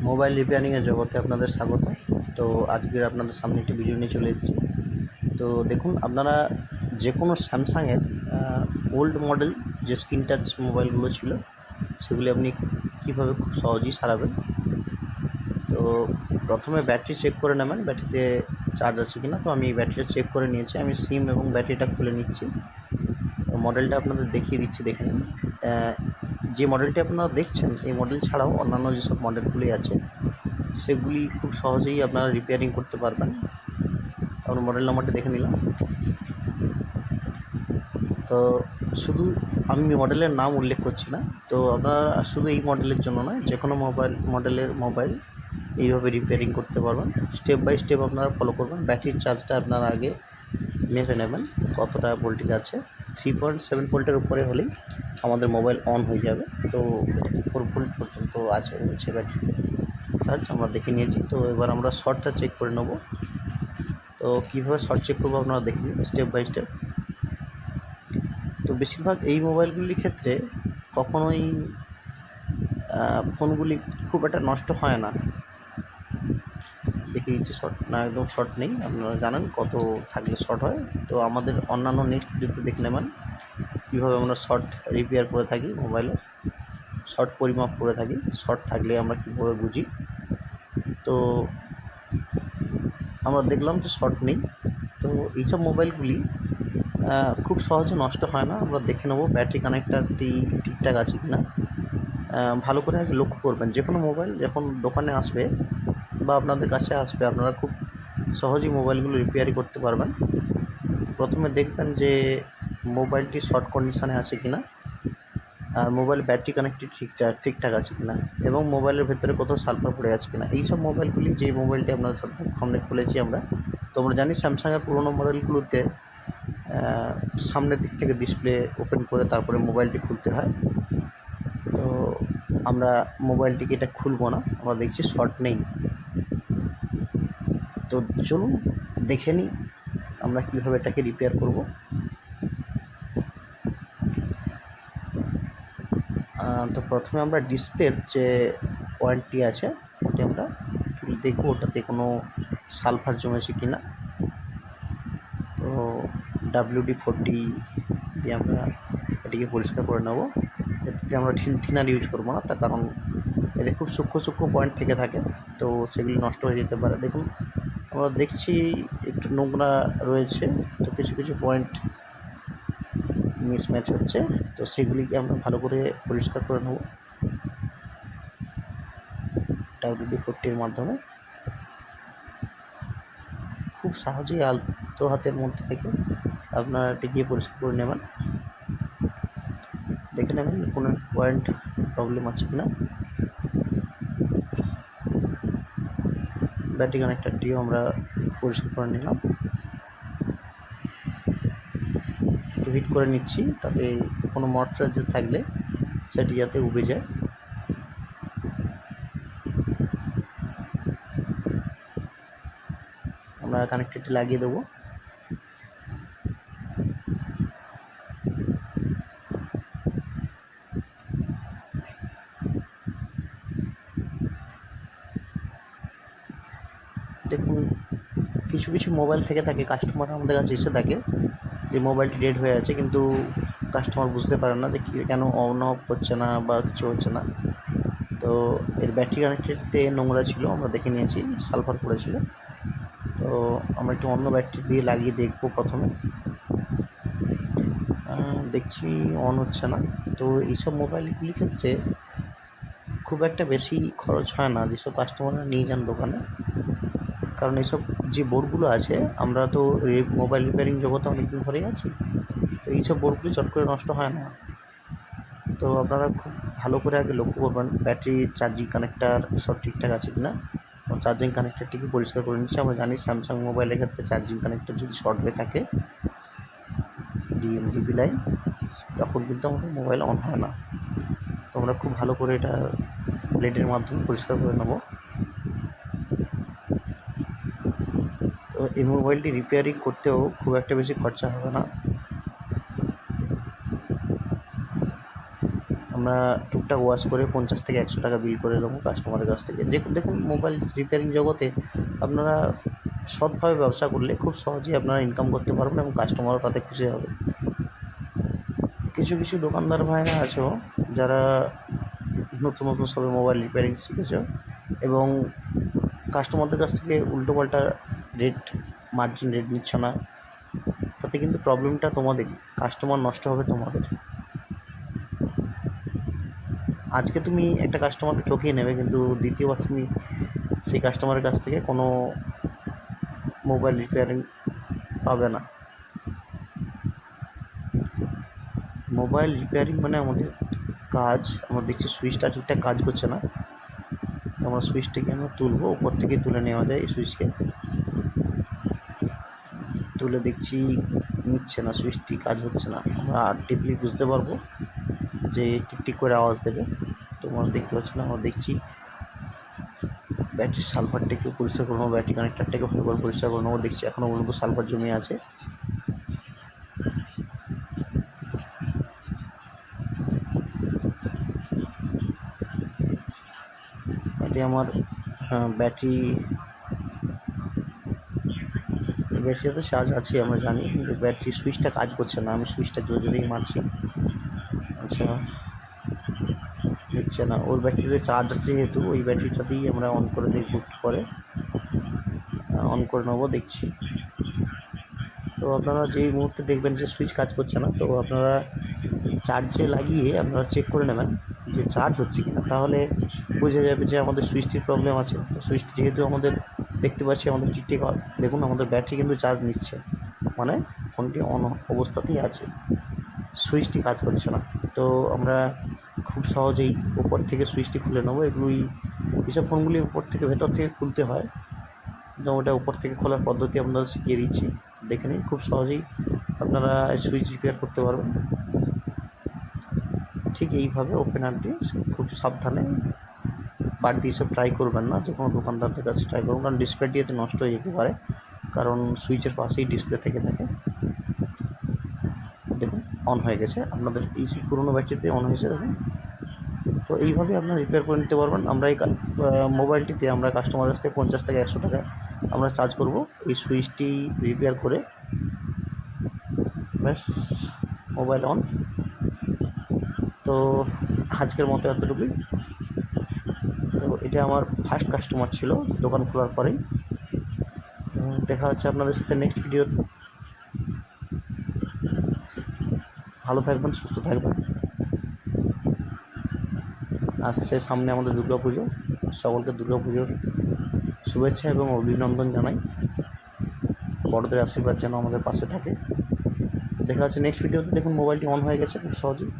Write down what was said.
Mobile রিপেয়ারিংয়ের জগতে আপনাদের স্বাগত। তো আজকের আপনাদের সামনে একটি ভিডিও নিয়ে চলে এসেছি। তো দেখুন, আপনারা যে কোনো স্যামসাংয়ের ওল্ড মডেল যে স্ক্রিন টাচ মোবাইলগুলো ছিল, সেগুলি আপনি কীভাবে খুব সহজেই সারাবেন। তো প্রথমে ব্যাটারি চেক করে নেবেন, ব্যাটারিতে চার্জ আছে কি না। তো আমি ব্যাটারিটা চেক করে নিয়েছি। আমি সিম এবং ব্যাটারিটা খুলে নিচ্ছি। মডেলটা আপনাদের দেখিয়ে দিচ্ছি, দেখে নিন। যে মডেলটি আপনারা দেখছেন, এই মডেল ছাড়াও অন্যান্য যেসব মডেলগুলি আছে, সেগুলি খুব সহজেই আপনারা রিপেয়ারিং করতে পারবেন। আমরা মডেল নাম্বারটা দেখে নিলাম। তো শুধু আমি মডেলের নাম উল্লেখ করছি না। তো আপনারা শুধু এই মডেলের জন্য নয়, যে কোনো মডেলের মোবাইল এইভাবে রিপেয়ারিং করতে পারবেন। স্টেপ বাই স্টেপ আপনারা ফলো করবেন। ব্যাটারির চার্জটা আপনারা আগে মেপে নেবেন কতটা ভোল্টেজ আছে। 3.7 ভোল্টের উপরে হলেই আমাদের মোবাইল অন হয়ে যাবে। তো 4 ভোল্ট পর্যন্ত আছে রয়েছে ব্যাটারিতে চার্জ, আমরা দেখে নিয়েছি। তো এবার আমরা শর্টটা চেক করে নেব। তো কীভাবে শর্ট চেক করবো আপনারা দেখে নিন স্টেপ বাই স্টেপ। তো বেশিরভাগ এই মোবাইলগুলির ক্ষেত্রে কখনোই ফোনগুলি খুব একটা নষ্ট হয় না। দেখে দিচ্ছি, শর্ট না, একদম শর্ট নেই। আপনারা জানেন কত থাকলে শর্ট হয়। তো আমাদের অন্যান্য নেক্সট ভিডিওতে দেখে নেবেন কীভাবে আমরা শর্ট রিপেয়ার করে থাকি, মোবাইলে শর্ট পরিমাপ করে থাকি, শর্ট থাকলে আমরা কীভাবে বুঝি। তো আমরা দেখলাম যে শর্ট নেই। তো এইসব মোবাইলগুলি খুব সহজে নষ্ট হয় না। আমরা দেখে নেব ব্যাটারি কানেক্টারটি ঠিকঠাক আছে কি না। ভালো করে আগে লক্ষ্য করবেন। যে কোনো মোবাইল যখন দোকানে আসবে বা আপনাদের কাছে আসবে, আপনারা খুব সহজেই মোবাইলগুলো রিপেয়ারি করতে পারবেন। প্রথমে দেখবেন যে মোবাইলটি শর্ট কন্ডিশানে আছে কি না, আর মোবাইল ব্যাটারি কানেক্টটি ঠিকঠাক আছে কি না, এবং মোবাইলের ভেতরে কোথাও সালফার পড়ে আছে কি না। এইসব মোবাইলগুলি, যে মোবাইলটি আপনাদের সামনে খুলেছি আমরা, তো আমরা জানি স্যামসাংয়ের পুরোনো মডেলগুলোতে সামনের দিক থেকে ডিসপ্লে ওপেন করে তারপরে মোবাইলটি খুলতে হয়। তো আমরা মোবাইলটিকে এটা খুলব না, আমরা দেখছি শর্ট নেই। তো চলুন দেখে নিই আমরা কীভাবে এটাকে রিপেয়ার করব। তো প্রথমে আমরা ডিসপ্লের যে পয়েন্টটি আছে ওটি আমরা দেখব, ওটাতে কোনো সালফার জমেছে কি না। তো WD-40 দিয়ে আমরা এটিকে পরিষ্কার করে নেব। এটিতে আমরা থিনার ইউজ করবো না, তার কারণ এতে খুব সূক্ষ্ম পয়েন্ট থেকে থাকে, তো সেগুলি নষ্ট হয়ে যেতে পারে। দেখুন, আমরা দেখছি একটু নোংরা রয়েছে, তো কিছু পয়েন্ট মিসম্যাচ হচ্ছে। তো সেগুলিকে আমরা ভালো করে পরিষ্কার করে নেব WD-40 মাধ্যমে। খুব সহজেই আলতো হাতের মধ্যে থেকে আপনারা এটিকে পরিষ্কার করে নেবেন। দেখে নেবেন কোনো পয়েন্ট প্রবলেম আছে কিনা। ব্যাটারি কানেক্টারটিও আমরা পরিষ্কার করে নিলাম, একটু হিট করে নিচ্ছি, তাতে কোনো ময়েশ্চারাইজার থাকলে সেটি যাতে উবে যায়। আমরা কানেক্টারটি লাগিয়ে দেবো। দেখুন, কিছু মোবাইল থেকে থাকে, কাস্টমার আমাদের কাছে এসে থাকে যে মোবাইলটি ডেড হয়ে আছে, কিন্তু কাস্টমার বুঝতে পারে না যে কেন অন অফ হচ্ছে না বা কিছু হচ্ছে না। তো এর ব্যাটারি কানেক্টারতে নোংরা ছিল, আমরা দেখে নিয়েছি, সালফার পড়েছিল। তো আমরা একটু অন্য ব্যাটারি দিয়ে লাগিয়ে দেখব। প্রথমে দেখছি অন হচ্ছে না। তো এইসব মোবাইলগুলির ক্ষেত্রে খুব একটা বেশি খরচ হয় না যেসব কাস্টমাররা নিয়ে যান দোকানে, কারণ এইসব যে বোর্ডগুলো আছে, আমরা তো মোবাইল রিপেয়ারিং জগতে অনেকদিন ধরেই আছি, তো এইসব বোর্ডগুলি চট করে নষ্ট হয় না। তো আপনারা খুব ভালো করে আগে লক্ষ্য করবেন ব্যাটারির চার্জিং কানেক্টার সব ঠিকঠাক আছে কি না। চার্জিং কানেক্টারটিকে পরিষ্কার করে নিচ্ছি। আমরা জানি স্যামসাং মোবাইলের ক্ষেত্রে চার্জিং কানেক্টার যদি শর্ট হয়ে থাকে, DB লাইন, তখন কিন্তু আমাদের মোবাইল অন হয় না। তো আমরা খুব ভালো করে এটা ব্লেডের মাধ্যমে পরিষ্কার করে নেব। তো এই মোবাইলটি রিপেয়ারিং করতেও খুব একটা বেশি খরচা হবে না। আমরা আমরা টুকটাক ওয়াশ করে 50 থেকে 100 টাকা বিল করে নেবো কাস্টমারের কাছ থেকে। দেখুন মোবাইল রিপেয়ারিং জগতে আপনারা সৎভাবে ব্যবসা করলে খুব সহজেই আপনারা ইনকাম করতে পারবেন এবং কাস্টমারও তাতে খুশি হবে। কিছু কিছু দোকানদার ভাইরা আছো যারা নতুন নতুন সবে মোবাইল রিপেয়ারিং শিখেছো এবং কাস্টমারদের কাছ থেকে উল্টোপাল্টা রেট মার্জিন রেট নিচ্ছ না, তাতে কিন্তু প্রবলেমটা তোমাদের, কাস্টমার নষ্ট হবে তোমাদের। আজকে তুমি একটা কাস্টমারকে ঠকিয়ে নেবে, কিন্তু দ্বিতীয়বার তুমি সেই কাস্টমারের কাছ থেকে কোনো মোবাইল রিপেয়ারিং পাবে না। মোবাইল রিপেয়ারিং মানে আমাদের কাজ, আমরা দেখছি সুইচটা ঠিকঠাক কাজ করছে না, আমরা সুইচটাকে আমরা তুলবো, উপর থেকে তুলে নেওয়া যায় এই সুইচকে, তুলে দেখছি নিচ্ছে না, সুইচটি কাজ হচ্ছে না। আমরা টিপলি বুঝতে পারবো যে টিকটিক করে আওয়াজ দেবে, তোমরা দেখতে পাচ্ছি না। আমরা দেখছি ব্যাটারির সালফারটাকে পরিষ্কার করে নেবো, ব্যাটারি কানেক্টারটাকে ভালো করে পরিষ্কার করে নেবো। দেখছি এখনও পর্যন্ত সালফার জমে আছে। এটি আমার ব্যাটারিতে চার্জ আছে আমরা জানি, কিন্তু ব্যাটারি সুইচটা কাজ করছে না। আমি সুইচটা জোরে দিয়েই মারছি, আচ্ছা নিচ্ছে না। ওর ব্যাটারিতে চার্জ আছে যেহেতু, ওই ব্যাটারিটা দিয়েই আমরা অন করে দেখব, পরে অন করে নেবো। দেখছি তো আপনারা যেই মুহূর্তে দেখবেন যে সুইচ কাজ করছে না, তো আপনারা চার্জে লাগিয়ে আপনারা চেক করে নেবেন যে চার্জ হচ্ছে কিনা, তাহলে বোঝা যাবে যে আমাদের সুইচটির প্রবলেম আছে। তো সুইচটি যেহেতু আমাদের দেখতে পাচ্ছি আমাদের ঠিকঠাক, দেখুন আমাদের ব্যাটারি কিন্তু চার্জ নিচ্ছে, মানে ফোনটি অন অবস্থাতেই আছে, সুইচটি কাজ করছে না। তো আমরা খুব সহজেই উপর থেকে সুইচটি খুলে নেবো। এইসব ফোনগুলি উপর থেকে ভেতর থেকে খুলতে হয়, তো ওটা উপর থেকে খোলার পদ্ধতি আপনাদের শিখিয়ে দিচ্ছি, দেখে নিন। খুব সহজেই আপনারা সুইচ রিপেয়ার করতে পারবেন। ঠিক এইভাবে ওপেনার দিয়ে খুব সাবধানে, বাড়তি এসব ট্রাই করবেন না, যে কোনো দোকানদারদের কাছে ট্রাই করুন, কারণ ডিসপ্লেটি এতে নষ্ট হয়ে যেতে পারে, কারণ সুইচের পাশেই ডিসপ্লে থেকে থাকে। দেখুন অন হয়ে গেছে, আপনাদের এই পুরোনো ব্যাটারিতে অন হয়েছে দেখুন। তো এইভাবে আপনারা রিপেয়ার করে নিতে পারবেন। আমরা এই মোবাইলটিতে আমরা কাস্টমারের কাছ থেকে 50 থেকে 100 টাকা আমরা চার্জ করব এই সুইচটি রিপেয়ার করে। ব্যাস, মোবাইল অন। তো আজকের মতো এতটুকুই। তো এটা আমার ফার্স্ট কাস্টমার ছিল দোকান খোলার পরেই। দেখা হচ্ছে আপনাদের সাথে নেক্সট ভিডিওতে। ভালো থাকবেন, সুস্থ থাকবেন। আসছে সামনে আমাদের দুর্গাপুজো, সকলকে দুর্গাপুজোর শুভেচ্ছা এবং অভিনন্দন জানাই। বড়দের আশীর্বাদ যেন আমাদের পাশে থাকে। দেখা যাচ্ছে নেক্সট ভিডিওতে। দেখুন মোবাইলটি অন হয়ে গেছে খুব সহজেই।